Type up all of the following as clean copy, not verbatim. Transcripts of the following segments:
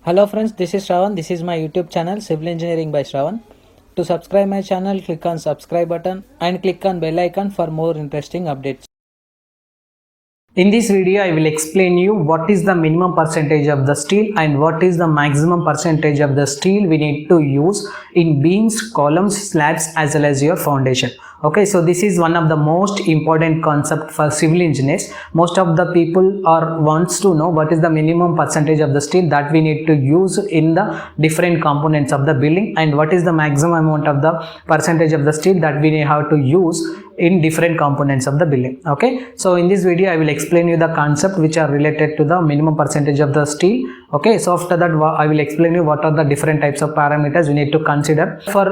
Hello friends, this is Shravan. This is my YouTube channel Civil Engineering by Shravan. To subscribe my channel, click on subscribe button and click on bell icon for more interesting updates. In this video, I will explain you what is the minimum percentage of the steel and what is the maximum percentage of the steel we need to use in beams, columns, slabs as well as your foundation. Okay, so this is one of the most important concept for civil engineers. Most of the people wants to know what is the minimum percentage of the steel that we need to use in the different components of the building and what is the maximum amount of the percentage of the steel that we have to use in different components of the building. Okay, so in this video I will explain you the concept which are related to the minimum percentage of the steel. Okay, so after that I will explain you what are the different types of parameters we need to consider for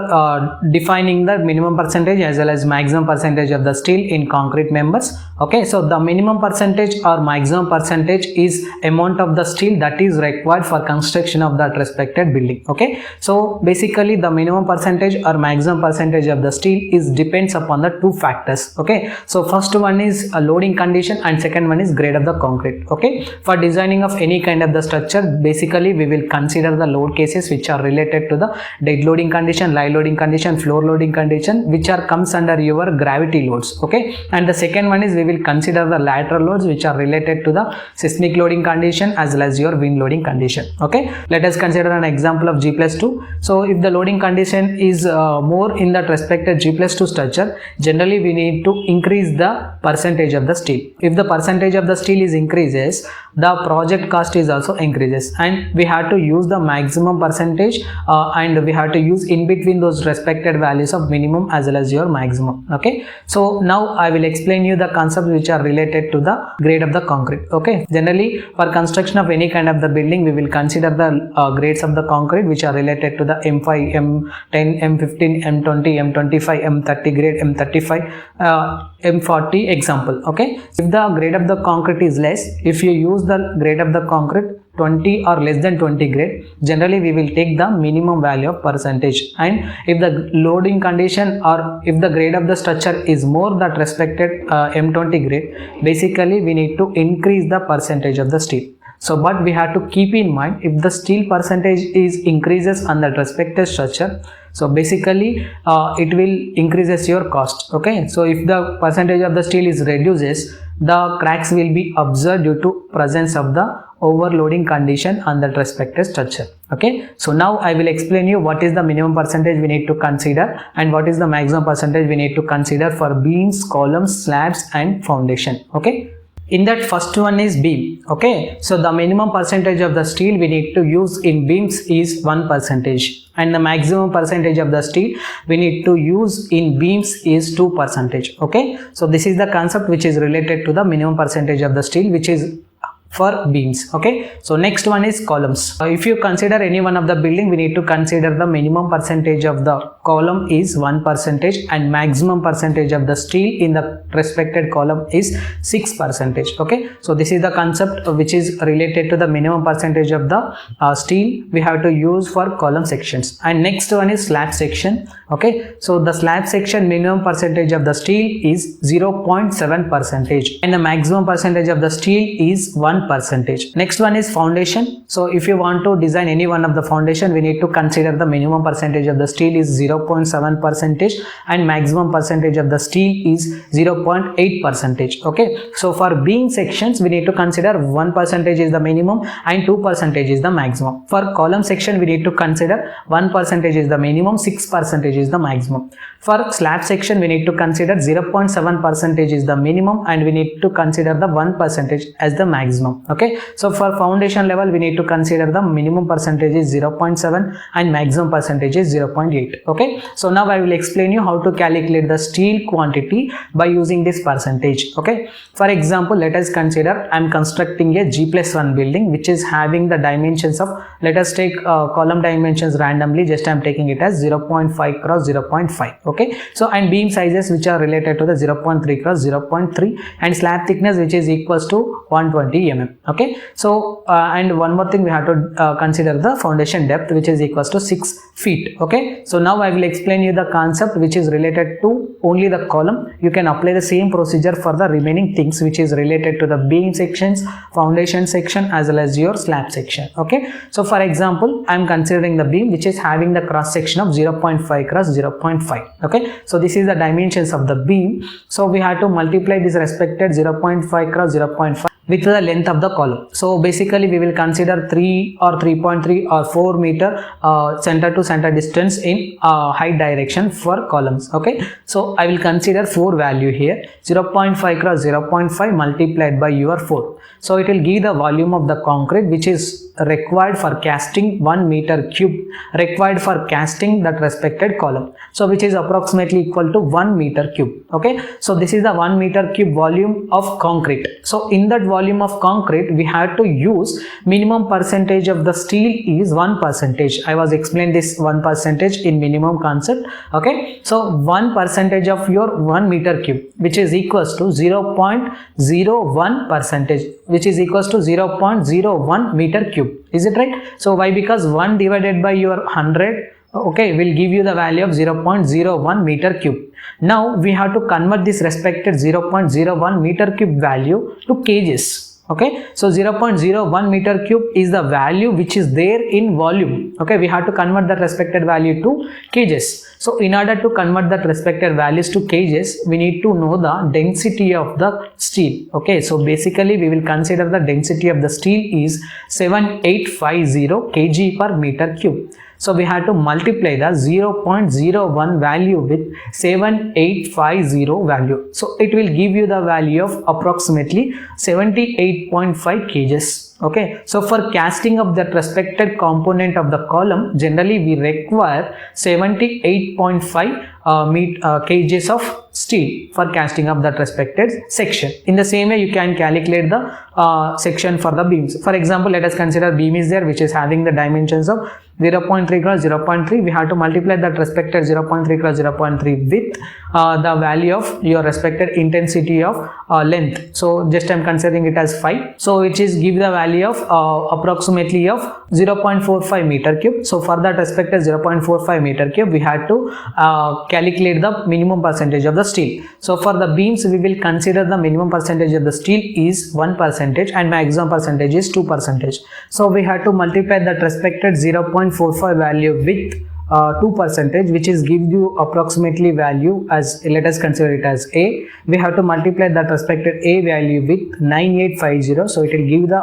defining the minimum percentage as well as maximum percentage of the steel in concrete members. Okay, so the minimum percentage or maximum percentage is amount of the steel that is required for construction of that respected building. Okay, so basically the minimum percentage or maximum percentage of the steel is depends upon the two factors. Okay, so first one is a loading condition and second one is grade of the concrete. Okay, for designing of any kind of the structure, basically we will consider the load cases which are related to the dead loading condition, live loading condition, floor loading condition, which are comes under your gravity loads. Okay, and the second one is we will consider the lateral loads which are related to the seismic loading condition as well as your wind loading condition. Okay, let us consider an example of G+2. So if the loading condition is more in that respected G+2 structure, generally we need to increase the percentage of the steel. If the percentage of the steel is increases, the project cost is also increases and we have to use the maximum percentage and we have to use in between those respected values of minimum as well as your maximum. Okay, so now I will explain you the concepts which are related to the grade of the concrete. Okay, generally for construction of any kind of the building we will consider the grades of the concrete which are related to the M5, M10, M15, M20, M25, M30 grade, M35, M40 example. Okay, if the grade of the concrete is less, if you use the grade of the concrete 20 or less than 20 grade, generally we will take the minimum value of percentage. And if the loading condition or if the grade of the structure is more that respected M20 grade, basically we need to increase the percentage of the steel. So but we have to keep in mind, if the steel percentage is increases on that respected structure, so basically it will increases your cost. Okay, so if the percentage of the steel is reduces, the cracks will be observed due to presence of the overloading condition on that respected structure. Okay, so now I will explain you what is the minimum percentage we need to consider and what is the maximum percentage we need to consider for beams, columns, slabs and foundation. Okay, in that first one is beam. Okay, so the minimum percentage of the steel we need to use in beams is 1% and the maximum percentage of the steel we need to use in beams is 2%. Okay, so this is the concept which is related to the minimum percentage of the steel which is for beams. Okay, so next one is columns. If you consider any one of the building, we need to consider the minimum percentage of the column is 1% and maximum percentage of the steel in the respected column is 6%. Okay, so this is the concept which is related to the minimum percentage of the steel we have to use for column sections. And next one is slab section. Okay, so the slab section minimum percentage of the steel is 0.7% and the maximum percentage of the steel is 1%. Next one is foundation. So if you want to design any one of the foundation, we need to consider the minimum percentage of the steel is 0.7% and maximum percentage of the steel is 0.8%. Okay, so for beam sections we need to consider 1% is the minimum and 2% is the maximum. For column section we need to consider 1% is the minimum, 6% is the maximum. For slab section we need to consider 0.7% is the minimum and we need to consider the 1% as the maximum. Okay, so for foundation level we need to consider the minimum percentage is 0.7 and maximum percentage is 0.8. Okay, so now I will explain you how to calculate the steel quantity by using this percentage. Okay, for example, let us consider I am constructing a G+1 building which is having the dimensions of, let us take column dimensions randomly, just I am taking it as 0.5 cross 0.5. Okay, so and beam sizes which are related to the 0.3 cross 0.3 and slab thickness which is equals to 120 mm. Okay, so and one more thing, we have to consider the foundation depth, which is equals to 6 feet. Okay, so now I will explain you the concept which is related to only the column. You can apply the same procedure for the remaining things which is related to the beam sections, foundation section, as well as your slab section. Okay, so for example, I am considering the beam which is having the cross section of 0.5 cross 0.5. okay, so this is the dimensions of the beam. So we have to multiply this respected 0.5 cross 0.5 with the length of the column. So basically we will consider 3 or 3.3 or 4 meter center to center distance in height direction for columns. Okay, so I will consider 4 value here, 0.5 cross 0.5 multiplied by your 4. So it will give the volume of the concrete which is required for casting 1 meter cube required for casting that respected column. So which is approximately equal to 1 meter cube. Okay, so this is the 1 meter cube volume of concrete. So in that volume of concrete we had to use minimum percentage of the steel is 1%. I was explained this 1% in minimum concept. Okay, so 1% of your 1 meter cube which is equals to 0.01%, which is equals to 0.01 meter cube. Is it right? So why? Because 1 divided by your 100, okay, will give you the value of 0.01 meter cube. Now we have to convert this respected 0.01 meter cube value to kgs. Okay, so 0.01 meter cube is the value which is there in volume. Okay, we have to convert that respected value to kgs. So in order to convert that respected values to kgs, we need to know the density of the steel. Okay, so basically we will consider the density of the steel is 7850 kg per meter cube. So we have to multiply the 0.01 value with 7850 value. So it will give you the value of approximately 78.5 kgs. Okay, so for casting of that respected component of the column, generally we require 78.5 kgs of steel for casting of that respected section. In the same way, you can calculate the section for the beams. For example, let us consider beam is there which is having the dimensions of 0.3 cross 0.3. We have to multiply that respected 0.3 cross 0.3 with the value of your respected intensity of length. So just I am considering it as 5. So which is give the value of approximately of 0.45 meter cube. So for that respected 0.45 meter cube, we had to calculate the minimum percentage of the steel. So for the beams, we will consider the minimum percentage of the steel is 1% and maximum percentage is 2%. So we had to multiply that respected 0.45 value with 2%, which is give you approximately value as, let us consider it as A. We have to multiply that respected A value with 9850. So it will give the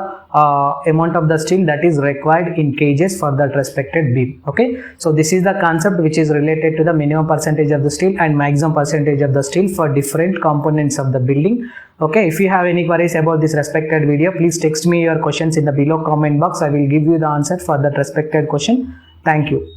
amount of the steel that is required in kgs for that respected beam. Okay, so this is the concept which is related to the minimum percentage of the steel and maximum percentage of the steel for different components of the building. Okay, if you have any queries about this respected video, please text me your questions in the below comment box. I will give you the answer for that respected question. Thank you.